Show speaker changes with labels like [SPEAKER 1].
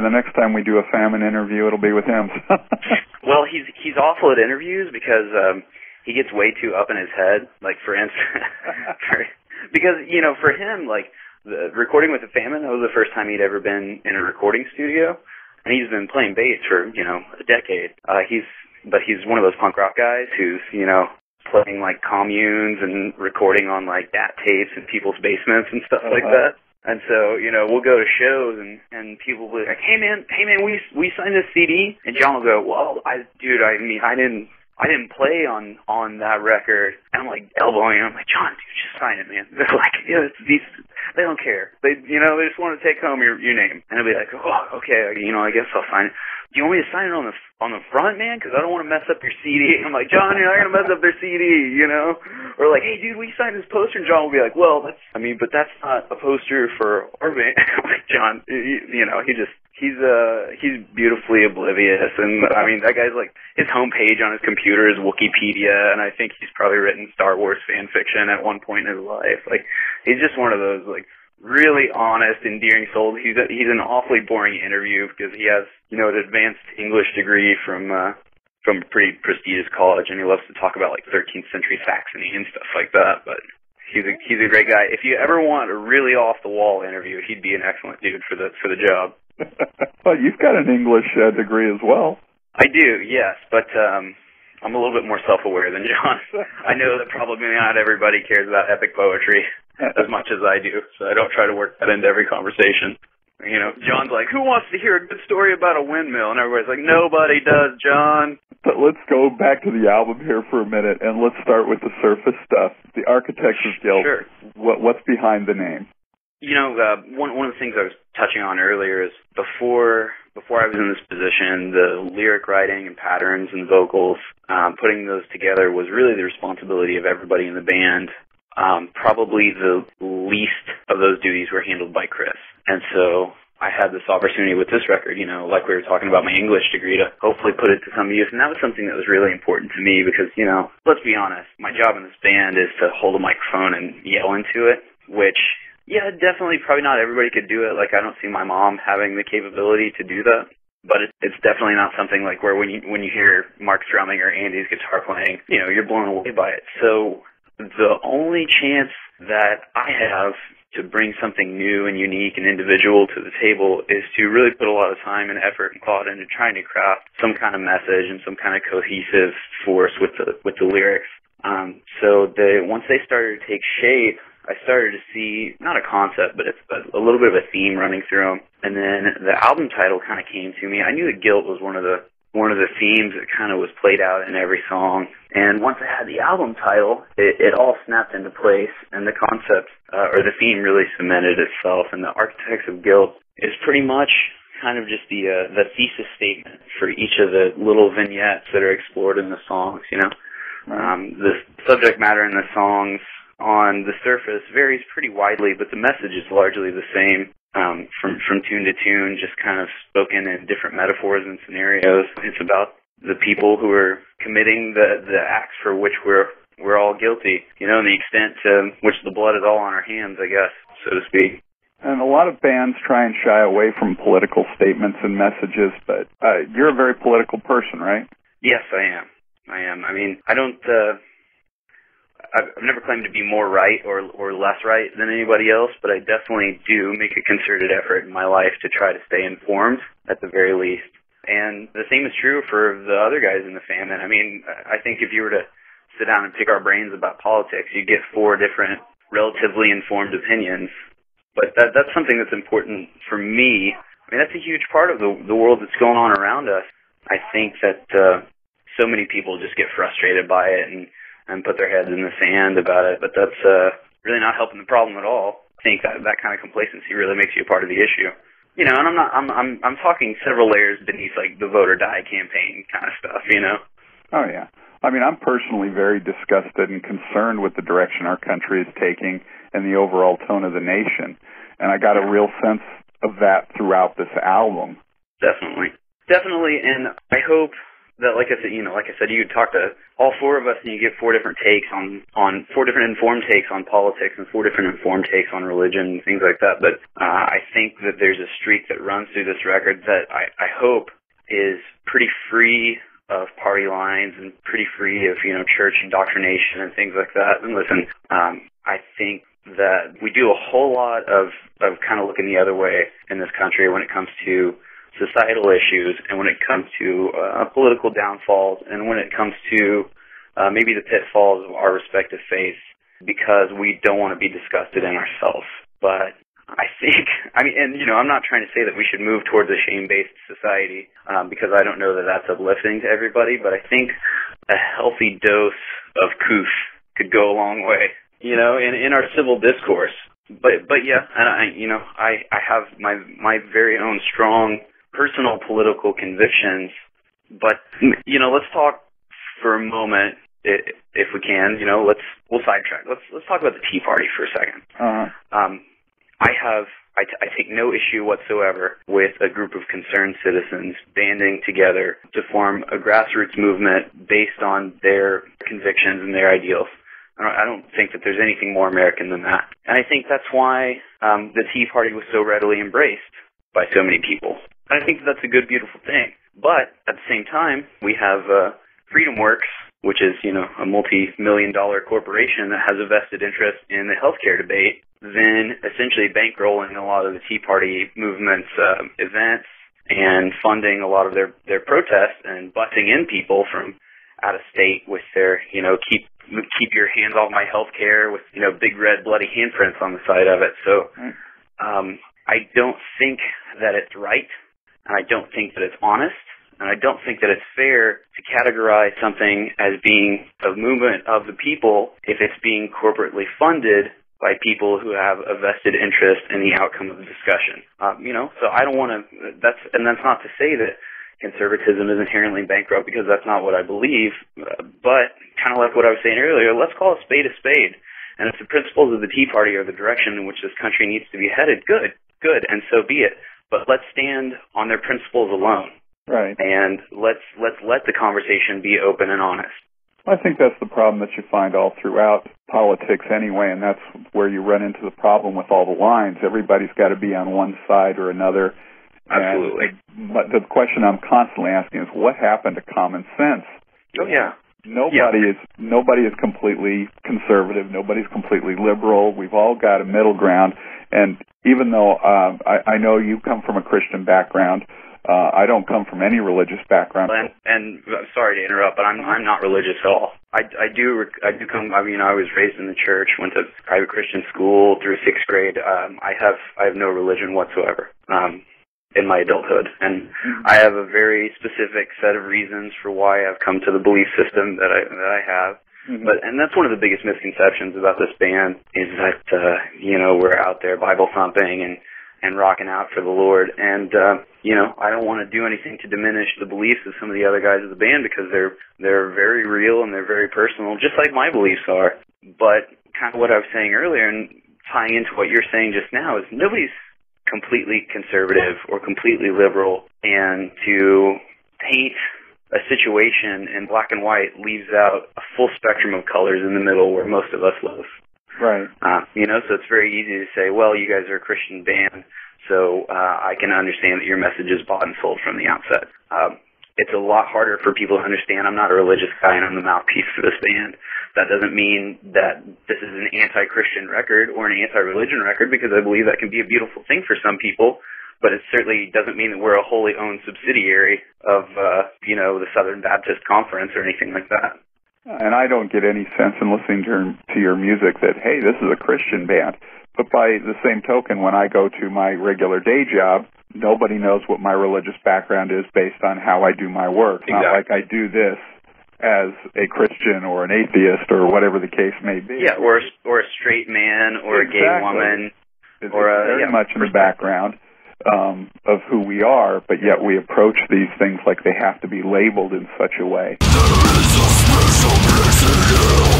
[SPEAKER 1] the next time we do a Famine interview, it'll be with him.
[SPEAKER 2] Well, he's awful at interviews because he gets way too up in his head. Like, for instance, because, you know, for him, like, the recording with the Famine, that was the first time he'd ever been in a recording studio, and he's been playing bass for, you know, a decade. He's one of those punk rock guys who's, you know, playing like communes and recording on like DAT tapes in people's basements and stuff like that. And so, you know, we'll go to shows and people will be like, hey man, we signed this CD, and John will go, well, I didn't play on that record. And I'm like elbowing him. I'm like, John, dude, just sign it, man. They're like, yeah, they don't care. They just want to take home your name. And I'll be like, oh, okay, you know, I guess I'll sign it. Do you want me to sign it on the front, man? Because I don't want to mess up your CD. I'm like, John, you're not going to mess up their CD, you know? Or like, hey, dude, we signed this poster. And John will be like, well, but that's not a poster for our band. I'm like, John, you know, he's beautifully oblivious. And, I mean, that guy's like, his homepage on his computer is Wikipedia, and I think he's probably written Star Wars fan fiction at one point in his life. Like, he's just one of those, like, really honest, endearing soul. He's an awfully boring interview because he has, you know, an advanced English degree from a pretty prestigious college, and he loves to talk about like 13th century Saxony and stuff like that. But he's a great guy. If you ever want a really off the wall interview, he'd be an excellent dude for the job.
[SPEAKER 1] Well, you've got an English degree as well.
[SPEAKER 2] I do, yes, but I'm a little bit more self-aware than John. I know that probably not everybody cares about epic poetry as much as I do, so I don't try to work that into every conversation. You know, John's like, who wants to hear a good story about a windmill? And everybody's like, nobody does, John.
[SPEAKER 1] But let's go back to the album here for a minute, and let's start with the surface stuff. The Architects of Guilt.
[SPEAKER 2] Sure.
[SPEAKER 1] What's behind the name?
[SPEAKER 2] You know, one of the things I was touching on earlier is before I was in this position, the lyric writing and patterns and vocals, putting those together was really the responsibility of everybody in the band. Probably the least of those duties were handled by Chris. And so I had this opportunity with this record, you know, like we were talking about my English degree, to hopefully put it to some use. And that was something that was really important to me because, you know, let's be honest, my job in this band is to hold a microphone and yell into it, which, yeah, definitely probably not everybody could do it. Like, I don't see my mom having the capability to do that. But it's definitely not something like where when you hear Mark's drumming or Andy's guitar playing, you know, you're blown away by it. So the only chance that I have to bring something new and unique and individual to the table is to really put a lot of time and effort and thought into trying to craft some kind of message and some kind of cohesive force with the lyrics. So once they started to take shape, I started to see, not a concept, but it's a little bit of a theme running through them. And then the album title kind of came to me. I knew that guilt was one of the themes that kind of was played out in every song. And once I had the album title, it all snapped into place, and the concept or the theme really cemented itself. And the Architects of Guilt is pretty much kind of just the thesis statement for each of the little vignettes that are explored in the songs. You know, the subject matter in the songs on the surface varies pretty widely, but the message is largely the same. From tune to tune, just kind of spoken in different metaphors and scenarios. It's about the people who are committing the acts for which we're all guilty, you know, and the extent to which the blood is all on our hands, I guess, so to speak.
[SPEAKER 1] And a lot of bands try and shy away from political statements and messages, but you're a very political person, right?
[SPEAKER 2] Yes, I am. I mean, I've never claimed to be more right or less right than anybody else, but I definitely do make a concerted effort in my life to try to stay informed at the very least. And the same is true for the other guys in the Famine. I mean, I think if you were to sit down and pick our brains about politics, you'd get 4 different relatively informed opinions. But that's something that's important for me. I mean, that's a huge part of the world that's going on around us. I think that so many people just get frustrated by it and put their heads in the sand about it, but that's really not helping the problem at all. I think that kind of complacency really makes you a part of the issue. You know, and I'm talking several layers beneath like the vote or die campaign kind of stuff, you know?
[SPEAKER 1] Oh yeah. I mean, I'm personally very disgusted and concerned with the direction our country is taking and the overall tone of the nation. And I got a real sense of that throughout this album.
[SPEAKER 2] Definitely, and I hope that, like I said, you talk to all four of us and you get four different takes on four different informed takes on politics and four different informed takes on religion and things like that. But I think that there's a streak that runs through this record that I hope is pretty free of party lines and pretty free of, church indoctrination and things like that. And listen, I think that we do a whole lot of kind of looking the other way in this country when it comes to societal issues and when it comes to political downfalls and when it comes to maybe the pitfalls of our respective faiths because we don't want to be disgusted in ourselves. But I think, I'm not trying to say that we should move towards a shame-based society because I don't know that that's uplifting to everybody, but I think a healthy dose of coof could go a long way, in our civil discourse. But yeah, and I have my very own strong personal political convictions, but let's talk for a moment, if we can. We'll sidetrack. Let's talk about the Tea Party for a second. I take no issue whatsoever with a group of concerned citizens banding together to form a grassroots movement based on their convictions and their ideals. I don't think that there's anything more American than that, and I think that's why the Tea Party was so readily embraced by so many people. I think that's a good, beautiful thing. But at the same time, we have FreedomWorks, which is, a multi-million-dollar corporation that has a vested interest in the healthcare debate, then essentially bankrolling a lot of the Tea Party movement's events and funding a lot of their protests and busing in people from out of state with their, keep your hands off my healthcare with, big red bloody handprints on the side of it. So I don't think that it's right. And I don't think that it's honest, and I don't think that it's fair to categorize something as being a movement of the people if it's being corporately funded by people who have a vested interest in the outcome of the discussion. So I don't want to, that's not to say that conservatism is inherently bankrupt, because that's not what I believe, but kind of like what I was saying earlier, let's call a spade a spade. And if the principles of the Tea Party are the direction in which this country needs to be headed, good, and so be it. But let's stand on their principles alone.
[SPEAKER 1] Right.
[SPEAKER 2] And let's let the conversation be open and honest.
[SPEAKER 1] I think that's the problem that you find all throughout politics anyway, and that's where you run into the problem with all the lines. Everybody's got to be on one side or another.
[SPEAKER 2] Absolutely.
[SPEAKER 1] But the question I'm constantly asking is, what happened to common sense?
[SPEAKER 2] Oh, yeah.
[SPEAKER 1] Nobody is completely conservative. Nobody's completely liberal. We've all got a middle ground. And even though I know you come from a Christian background, I don't come from any religious background.
[SPEAKER 2] And sorry to interrupt, but I'm not religious at all. I do come. I was raised in the church, went to private Christian school through 6th grade. I have no religion whatsoever. In my adulthood, and I have a very specific set of reasons for why I've come to the belief system that I have. And that's one of the biggest misconceptions about this band is that we're out there Bible thumping and rocking out for the Lord. And I don't want to do anything to diminish the beliefs of some of the other guys of the band, because they're very real and they're very personal, just like my beliefs are. But kind of what I was saying earlier, and tying into what you're saying just now, is nobody's completely conservative or completely liberal, and to paint a situation in black and white leaves out a full spectrum of colors in the middle where most of us live.
[SPEAKER 1] Right.
[SPEAKER 2] So it's very easy to say, well, you guys are a Christian band, so I can understand that your message is bought and sold from the outset. It's a lot harder for people to understand I'm not a religious guy and I'm the mouthpiece for this band. That doesn't mean that this is an anti-Christian record or an anti-religion record, because I believe that can be a beautiful thing for some people, but it certainly doesn't mean that we're a wholly owned subsidiary of, the Southern Baptist Conference or anything like that.
[SPEAKER 1] And I don't get any sense in listening to your music that, hey, this is a Christian band. But by the same token, when I go to my regular day job, nobody knows what my religious background is based on how I do my work. It's not like I do this as a Christian or an atheist or whatever the case may be.
[SPEAKER 2] Yeah, or a straight man or a gay woman.
[SPEAKER 1] It's very much in the background of who we are, but yet we approach these things like they have to be labeled in such a way. There is a special place in you.